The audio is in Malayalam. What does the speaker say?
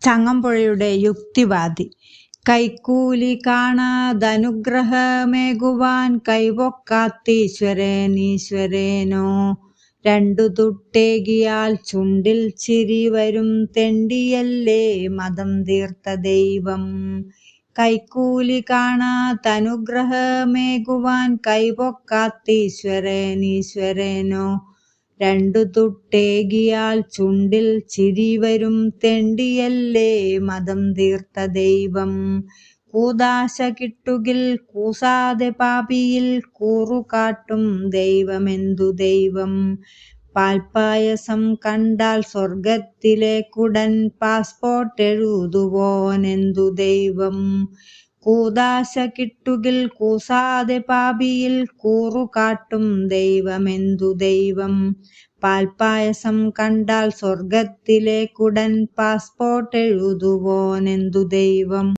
ചങ്ങമ്പുഴയുടെ യുക്തിവാദി. കൈക്കൂലി കാണാതനുഗ്രഹമേകുവാൻ കൈപൊക്കാത്തീശ്വരനീശ്വരനോ, രണ്ടു തുട്ടേകിയാൽ ചുണ്ടിൽ ചിരി വരും തെണ്ടിയല്ലേ മതം തീർത്ത ദൈവം. കൈക്കൂലി കാണാതനുഗ്രഹമേകുവാൻ കൈപൊക്കാത്തീശ്വരനീശ്വരനോ, രണ്ടു തുട്ടേകിയാൽ ചുണ്ടിൽ ചിരി വരും തെണ്ടിയല്ലേ മതം തീർത്ത ദൈവം. കൂദാശ കിട്ടുകിൽ കൂസാതെ പാപിയിൽ കൂറുകാട്ടും ദൈവമെന്തു ദൈവം. പാൽപ്പായസം കണ്ടാൽ സ്വർഗത്തിലേക്കുടൻ പാസ്പോർട്ട് എഴുതുവോനെന്തു ദൈവം. കൂദാശ കിട്ടുകിൽ കൂസാതെ പാപിയിൽ കൂറുകാട്ടും ദൈവമെന്തു ദൈവം. പാൽപ്പായസം കണ്ടാൽ സ്വർഗത്തിലേക്കുടൻ പാസ്പോർട്ട് എഴുതുവോനെന്തു ദൈവം.